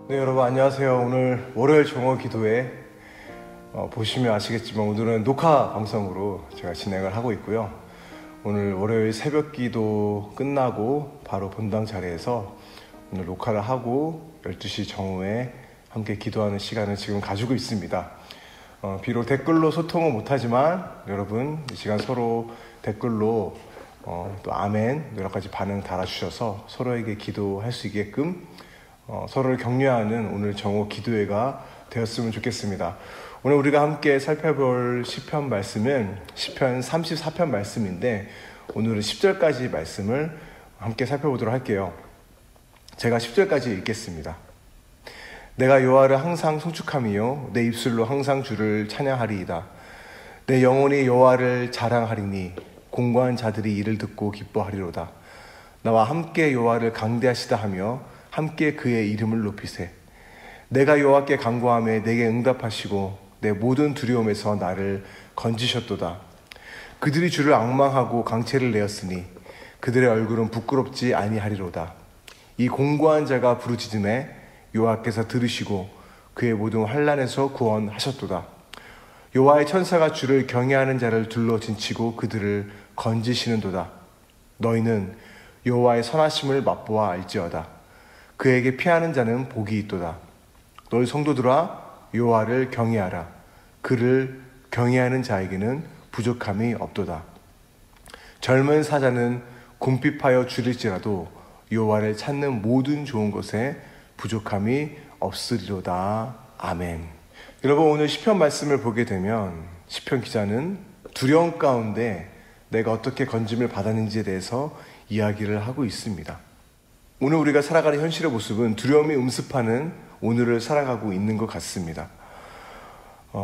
네, 여러분 안녕하세요. 오늘 월요일 종어 기도회 보시면 아시겠지만 오늘은 녹화 방송으로 제가 진행을 하고 있고요. 오늘 월요일 새벽 기도 끝나고 바로 본당 자리에서 오늘 녹화를 하고 12시 정오에 함께 기도하는 시간을 지금 가지고 있습니다. 비록 댓글로 소통은 못하지만 여러분 이 시간 서로 댓글로 또 아멘 여러 가지 반응 달아주셔서 서로에게 기도할 수 있게끔 서로를 격려하는 오늘 정오 기도회가 되었으면 좋겠습니다. 오늘 우리가 함께 살펴볼 시편 말씀은 시편 34편 말씀인데 오늘은 10절까지 말씀을 함께 살펴보도록 할게요. 제가 10절까지 읽겠습니다. 내가 여호와를 항상 송축함이요 내 입술로 항상 주를 찬양하리이다. 내 영혼이 여호와를 자랑하리니 공고한 자들이 이를 듣고 기뻐하리로다. 나와 함께 여호와를 강대하시다 하며 함께 그의 이름을 높이세. 내가 여호와께 간구하매 내게 응답하시고 내 모든 두려움에서 나를 건지셨도다. 그들이 주를 앙망하고 강체를 내었으니 그들의 얼굴은 부끄럽지 아니하리로다. 이 공고한 자가 부르짖음에 여호와께서 들으시고 그의 모든 환난에서 구원하셨도다. 여호와의 천사가 주를 경외하는 자를 둘러 진치고 그들을 건지시는도다. 너희는 여호와의 선하심을 맛보아 알지어다. 그에게 피하는 자는 복이 있도다. 너희 성도들아 여호와를 경외하라. 그를 경외하는 자에게는 부족함이 없도다. 젊은 사자는 궁핍하여 줄일지라도 여호와를 찾는 모든 좋은 것에 부족함이 없으리로다. 아멘. 여러분 오늘 시편 말씀을 보게 되면 시편 기자는 두려움 가운데 내가 어떻게 건짐을 받았는지에 대해서 이야기를 하고 있습니다. 오늘 우리가 살아가는 현실의 모습은 두려움이 음습하는 오늘을 살아가고 있는 것 같습니다.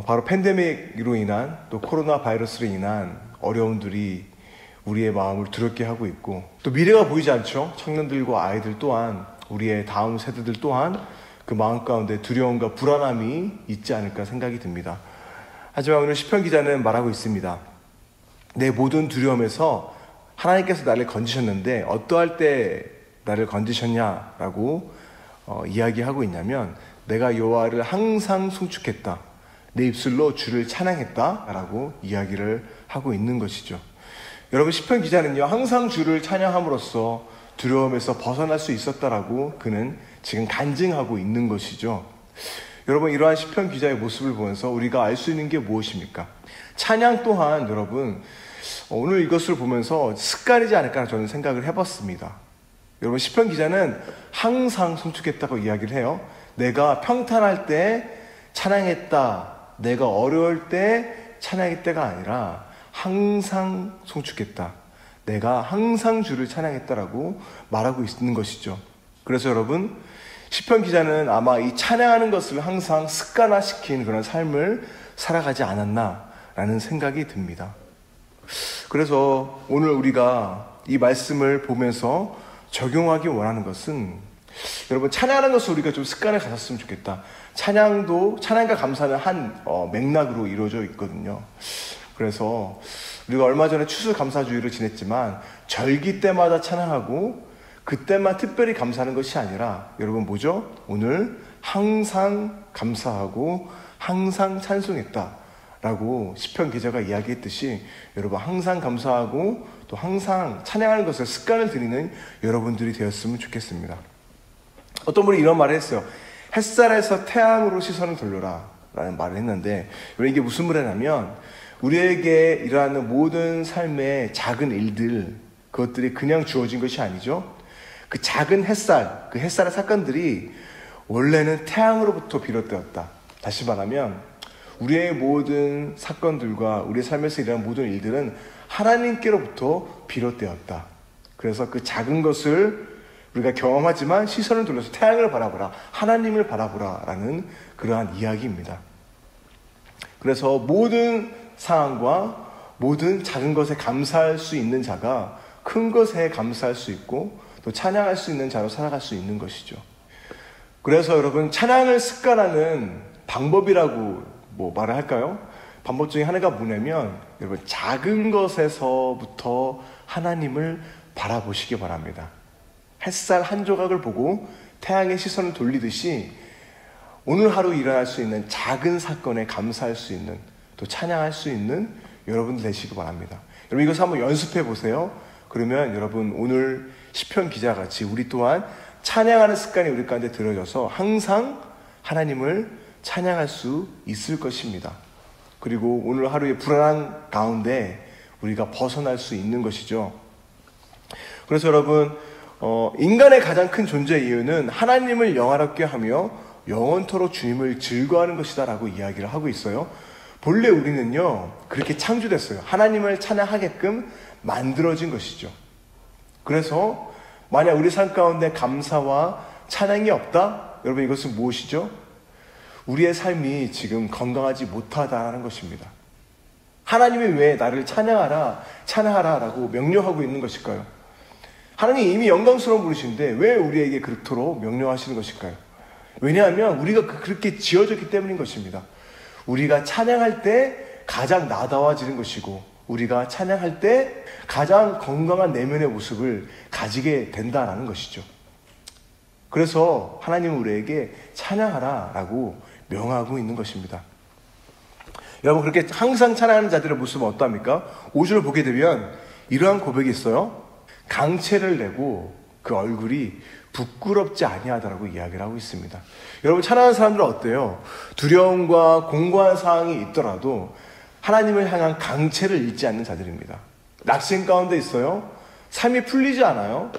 바로 팬데믹으로 인한 또 코로나 바이러스로 인한 어려움들이 우리의 마음을 두렵게 하고 있고 또 미래가 보이지 않죠. 청년들과 아이들 또한 우리의 다음 세대들 또한 그 마음 가운데 두려움과 불안함이 있지 않을까 생각이 듭니다. 하지만 오늘 시편 기자는 말하고 있습니다. 내 모든 두려움에서 하나님께서 나를 건지셨는데 어떠할 때 나를 건지셨냐라고 이야기하고 있냐면 내가 여호와를 항상 송축했다. 내 입술로 주를 찬양했다라고 이야기를 하고 있는 것이죠. 여러분 시편 기자는요 항상 주를 찬양함으로써 두려움에서 벗어날 수 있었다라고 그는 지금 간증하고 있는 것이죠. 여러분 이러한 시편 기자의 모습을 보면서 우리가 알 수 있는 게 무엇입니까? 찬양 또한 여러분 오늘 이것을 보면서 습관이지 않을까 저는 생각을 해봤습니다. 여러분 시편 기자는 항상 송축했다고 이야기를 해요. 내가 평탄할 때 찬양했다. 내가 어려울 때 찬양했다가 아니라 항상 송축했다. 내가 항상 주를 찬양했다라고 말하고 있는 것이죠. 그래서 여러분 시편 기자는 아마 이 찬양하는 것을 항상 습관화시킨 그런 삶을 살아가지 않았나라는 생각이 듭니다. 그래서 오늘 우리가 이 말씀을 보면서 적용하기 원하는 것은 여러분 찬양하는 것을 우리가 좀 습관을 가졌으면 좋겠다. 찬양과 감사는 한 맥락으로 이루어져 있거든요. 그래서 우리가 얼마 전에 추수감사주의를 지냈지만 절기 때마다 찬양하고 그때만 특별히 감사하는 것이 아니라 여러분 뭐죠? 오늘 항상 감사하고 항상 찬송했다 라고 시편 기자가 이야기했듯이 여러분 항상 감사하고 또 항상 찬양하는 것을 습관을 들이는 여러분들이 되었으면 좋겠습니다. 어떤 분이 이런 말을 했어요. 햇살에서 태양으로 시선을 돌려라 라는 말을 했는데 이게 무슨 말이냐면 우리에게 일어나는 모든 삶의 작은 일들 그것들이 그냥 주어진 것이 아니죠. 그 작은 햇살, 그 햇살의 사건들이 원래는 태양으로부터 비롯되었다. 다시 말하면 우리의 모든 사건들과 우리의 삶에서 일어나는 모든 일들은 하나님께로부터 비롯되었다. 그래서 그 작은 것을 우리가 경험하지만 시선을 돌려서 태양을 바라보라, 하나님을 바라보라 라는 그러한 이야기입니다. 그래서 모든 상황과 모든 작은 것에 감사할 수 있는 자가 큰 것에 감사할 수 있고 또 찬양할 수 있는 자로 살아갈 수 있는 것이죠. 그래서 여러분 찬양을 습관하는 방법이라고 말을 할까요? 방법 중에 하나가 뭐냐면 여러분 작은 것에서부터 하나님을 바라보시기 바랍니다. 햇살 한 조각을 보고 태양의 시선을 돌리듯이 오늘 하루 일어날 수 있는 작은 사건에 감사할 수 있는, 또 찬양할 수 있는 여러분들 되시기 바랍니다. 여러분 이것을 한번 연습해 보세요. 그러면 여러분 오늘 시편 기자 같이 우리 또한 찬양하는 습관이 우리 가운데 들어져서 항상 하나님을 찬양할 수 있을 것입니다. 그리고 오늘 하루의 불안한 가운데 우리가 벗어날 수 있는 것이죠. 그래서 여러분 인간의 가장 큰 존재 이유는 하나님을 영화롭게 하며 영원토록 주님을 즐거워하는 것이다 라고 이야기를 하고 있어요. 본래 우리는요 그렇게 창조됐어요. 하나님을 찬양하게끔 만들어진 것이죠. 그래서 만약 우리 삶 가운데 감사와 찬양이 없다? 여러분 이것은 무엇이죠? 우리의 삶이 지금 건강하지 못하다는 것입니다. 하나님이 왜 나를 찬양하라 라고 명령하고 있는 것일까요? 하나님이 이미 영광스러운 분이신데 왜 우리에게 그토록 명령하시는 것일까요? 왜냐하면 우리가 그렇게 지어졌기 때문인 것입니다. 우리가 찬양할 때 가장 나다워지는 것이고 우리가 찬양할 때 가장 건강한 내면의 모습을 가지게 된다는 것이죠. 그래서 하나님은 우리에게 찬양하라 라고 명하고 있는 것입니다. 여러분 그렇게 항상 찬양하는 자들의 모습은 어떠합니까? 5절을 보게 되면 이러한 고백이 있어요. 강체를 내고 그 얼굴이 부끄럽지 아니하다라고 이야기를 하고 있습니다. 여러분 찬양하는 사람들은 어때요? 두려움과 공고한 상황이 있더라도 하나님을 향한 강체를 잃지 않는 자들입니다. 낙심 가운데 있어요. 삶이 풀리지 않아요.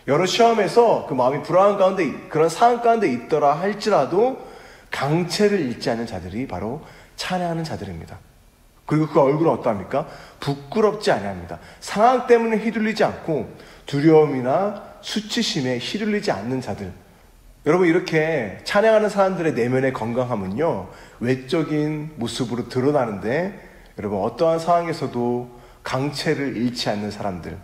여러 시험에서 그 마음이 불안한 가운데 그런 상황 가운데 있더라 할지라도 강체를 잃지 않는 자들이 바로 찬양하는 자들입니다. 그리고 그 얼굴은 어떠합니까? 부끄럽지 아니합니다. 상황 때문에 휘둘리지 않고 두려움이나 수치심에 휘둘리지 않는 자들. 여러분 이렇게 찬양하는 사람들의 내면의 건강함은요 외적인 모습으로 드러나는데 여러분 어떠한 상황에서도 강체를 잃지 않는 사람들,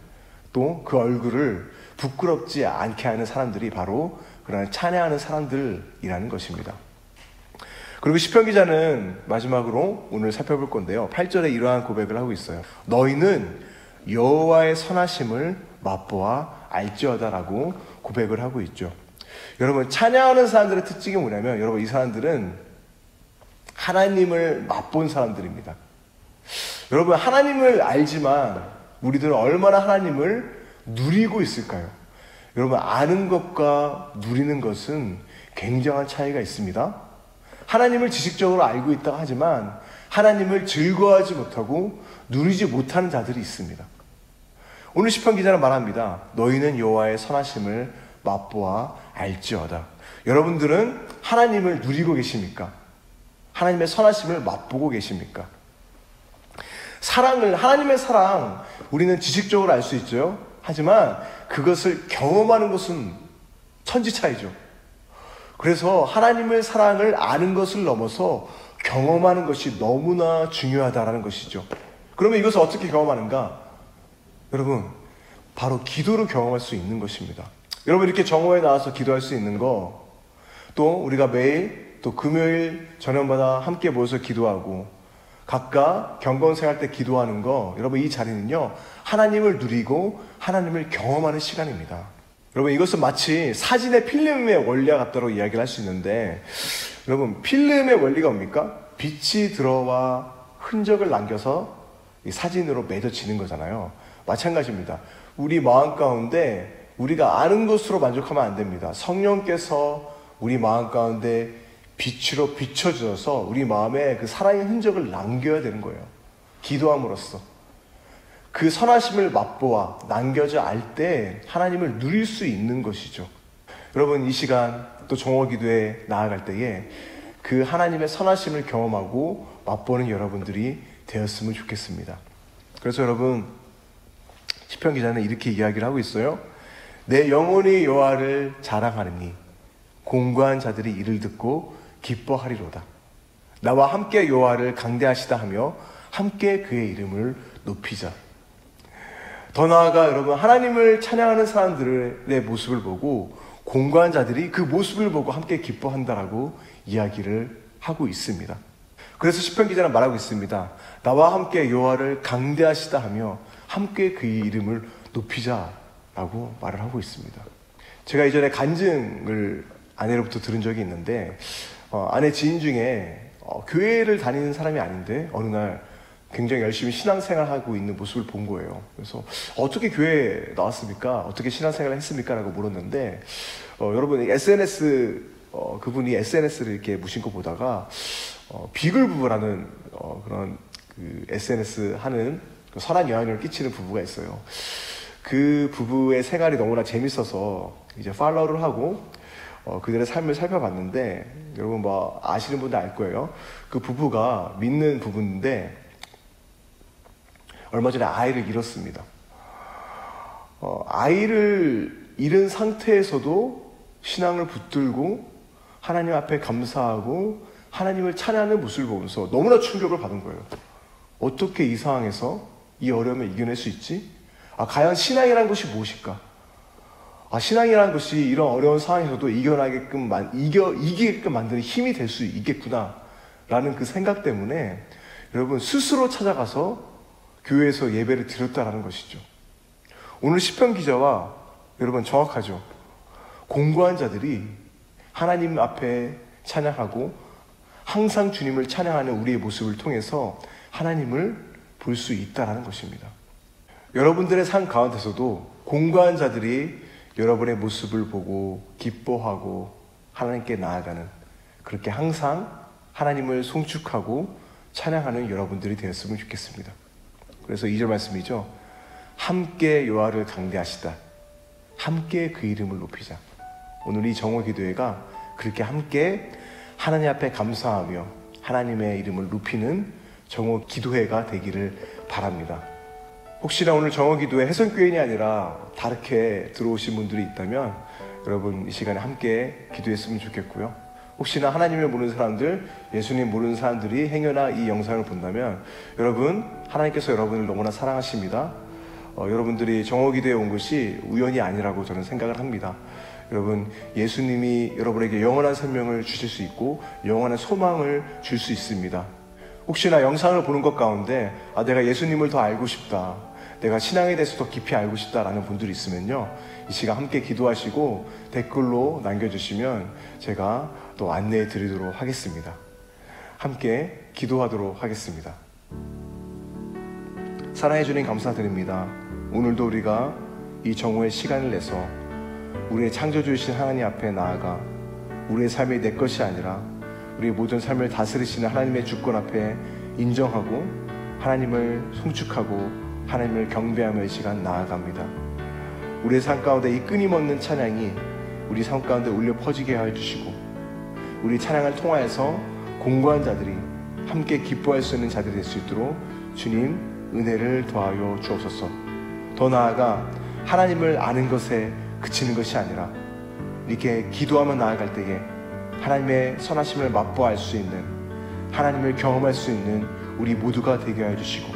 또 그 얼굴을 부끄럽지 않게 하는 사람들이 바로 그런 찬양하는 사람들이라는 것입니다. 그리고 시편 기자는 마지막으로 오늘 살펴볼 건데요 8절에 이러한 고백을 하고 있어요. 너희는 여호와의 선하심을 맛보아 알지어다라고 고백을 하고 있죠. 여러분 찬양하는 사람들의 특징이 뭐냐면 여러분 이 사람들은 하나님을 맛본 사람들입니다. 여러분 하나님을 알지만 우리들은 얼마나 하나님을 누리고 있을까요? 여러분 아는 것과 누리는 것은 굉장한 차이가 있습니다. 하나님을 지식적으로 알고 있다고 하지만 하나님을 즐거워하지 못하고 누리지 못하는 자들이 있습니다. 오늘 시편 기자는 말합니다. 너희는 여호와의 선하심을 맛보아 알지어다. 여러분들은 하나님을 누리고 계십니까? 하나님의 선하심을 맛보고 계십니까? 하나님의 사랑 우리는 지식적으로 알 수 있죠. 하지만 그것을 경험하는 것은 천지 차이죠. 그래서 하나님의 사랑을 아는 것을 넘어서 경험하는 것이 너무나 중요하다는 것이죠. 그러면 이것을 어떻게 경험하는가? 여러분 바로 기도로 경험할 수 있는 것입니다. 여러분 이렇게 정오에 나와서 기도할 수 있는 거, 또 우리가 매일 또 금요일 저녁마다 함께 모여서 기도하고 각각 경건생활 때 기도하는 거, 여러분 이 자리는요 하나님을 누리고 하나님을 경험하는 시간입니다. 여러분 이것은 마치 사진의 필름의 원리와 같다고 이야기를 할 수 있는데 여러분 필름의 원리가 뭡니까? 빛이 들어와 흔적을 남겨서 이 사진으로 맺어지는 거잖아요. 마찬가지입니다. 우리 마음 가운데 우리가 아는 것으로 만족하면 안 됩니다. 성령께서 우리 마음 가운데 빛으로 비춰져서 우리 마음에 그 사랑의 흔적을 남겨야 되는 거예요. 기도함으로써 그 선하심을 맛보아 남겨져 알 때 하나님을 누릴 수 있는 것이죠. 여러분 이 시간 또 정오 기도에 나아갈 때에 그 하나님의 선하심을 경험하고 맛보는 여러분들이 되었으면 좋겠습니다. 그래서 여러분 시편 기자는 이렇게 이야기를 하고 있어요. 내 영혼이 여호와를 자랑하느니 공고한 자들이 이를 듣고 기뻐하리로다. 나와 함께 여호와를 강대하시다 하며 함께 그의 이름을 높이자. 더 나아가 여러분 하나님을 찬양하는 사람들의 모습을 보고 공고한 자들이 그 모습을 보고 함께 기뻐한다라고 이야기를 하고 있습니다. 그래서 시편 기자는 말하고 있습니다. 나와 함께 여호와를 강대하시다 하며 함께 그의 이름을 높이자라고 말을 하고 있습니다. 제가 이전에 간증을 아내로부터 들은 적이 있는데 아내 지인 중에 교회를 다니는 사람이 아닌데 어느 날 굉장히 열심히 신앙생활하고 있는 모습을 본 거예요. 그래서 어떻게 교회에 나왔습니까? 어떻게 신앙생활을 했습니까? 라고 물었는데 여러분 그분이 SNS를 이렇게 무심코 보다가 비글 부부라는 그런 그 SNS 하는 선한 영향력을 끼치는 부부가 있어요. 그 부부의 생활이 너무나 재밌어서 이제 팔로우를 하고 그들의 삶을 살펴봤는데, 여러분 뭐 아시는 분들 알 거예요. 그 부부가 믿는 부부인데 얼마 전에 아이를 잃었습니다. 아이를 잃은 상태에서도 신앙을 붙들고 하나님 앞에 감사하고 하나님을 찬양하는 모습을 보면서 너무나 충격을 받은 거예요. 어떻게 이 상황에서 이 어려움을 이겨낼 수 있지? 과연 신앙이라는 것이 무엇일까? 신앙이라는 것이 이런 어려운 상황에서도 이기게끔 만드는 힘이 될 수 있겠구나 라는 그 생각 때문에 여러분 스스로 찾아가서 교회에서 예배를 드렸다라는 것이죠. 오늘 시편 기자와 여러분 정확하죠. 공고한 자들이 하나님 앞에 찬양하고 항상 주님을 찬양하는 우리의 모습을 통해서 하나님을 볼 수 있다는 것입니다. 여러분들의 삶 가운데서도 공고한 자들이 여러분의 모습을 보고 기뻐하고 하나님께 나아가는, 그렇게 항상 하나님을 송축하고 찬양하는 여러분들이 되었으면 좋겠습니다. 그래서 2절 말씀이죠. 함께 여호와를 강대하시다. 함께 그 이름을 높이자. 오늘 이 정오 기도회가 그렇게 함께 하나님 앞에 감사하며 하나님의 이름을 높이는 정오 기도회가 되기를 바랍니다. 혹시나 오늘 정오 기도회 해성교인이 아니라 다르게 들어오신 분들이 있다면 여러분 이 시간에 함께 기도했으면 좋겠고요. 혹시나 하나님을 모르는 사람들, 예수님 모르는 사람들이 행여나 이 영상을 본다면 여러분, 하나님께서 여러분을 너무나 사랑하십니다. 여러분들이 정오 기도에 온 것이 우연이 아니라고 저는 생각을 합니다. 여러분, 예수님이 여러분에게 영원한 생명을 주실 수 있고 영원한 소망을 줄 수 있습니다. 혹시나 영상을 보는 것 가운데 내가 예수님을 더 알고 싶다, 내가 신앙에 대해서 더 깊이 알고 싶다라는 분들이 있으면요, 이 시간 함께 기도하시고 댓글로 남겨주시면 제가 또 안내해 드리도록 하겠습니다. 함께 기도하도록 하겠습니다. 사랑해 주님 감사드립니다. 오늘도 우리가 이 정오의 시간을 내서 우리의 창조주이신 하나님 앞에 나아가 우리의 삶이 내 것이 아니라 우리의 모든 삶을 다스리시는 하나님의 주권 앞에 인정하고 하나님을 송축하고 하나님을 경배하며 이 시간 나아갑니다. 우리의 삶 가운데 이 끊임없는 찬양이 우리 삶 가운데 울려 퍼지게 하여 주시고, 우리 찬양을 통하여서 공고한 자들이 함께 기뻐할 수 있는 자들이 될 수 있도록 주님 은혜를 더하여 주옵소서. 더 나아가 하나님을 아는 것에 그치는 것이 아니라 이렇게 기도하며 나아갈 때에 하나님의 선하심을 맛보아할 수 있는, 하나님을 경험할 수 있는 우리 모두가 되게 하여 주시고,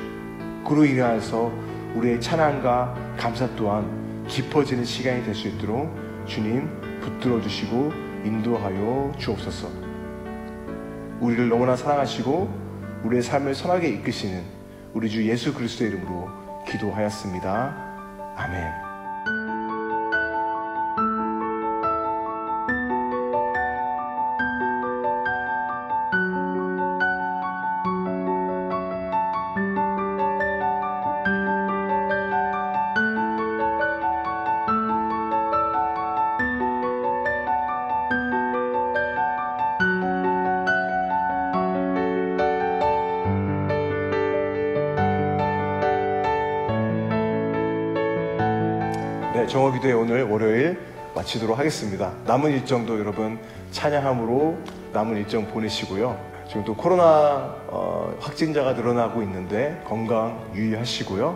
그로 인하여서 우리의 찬양과 감사 또한 깊어지는 시간이 될 수 있도록 주님 붙들어 주시고 인도하여 주옵소서. 우리를 너무나 사랑하시고 우리의 삶을 선하게 이끄시는 우리 주 예수 그리스도의 이름으로 기도하였습니다. 아멘. 정오 기도회 오늘 월요일 마치도록 하겠습니다. 남은 일정도 여러분 찬양함으로 남은 일정 보내시고요. 지금 또 코로나 확진자가 늘어나고 있는데 건강 유의하시고요.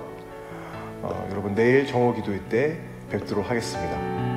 여러분 내일 정오 기도회 때 뵙도록 하겠습니다.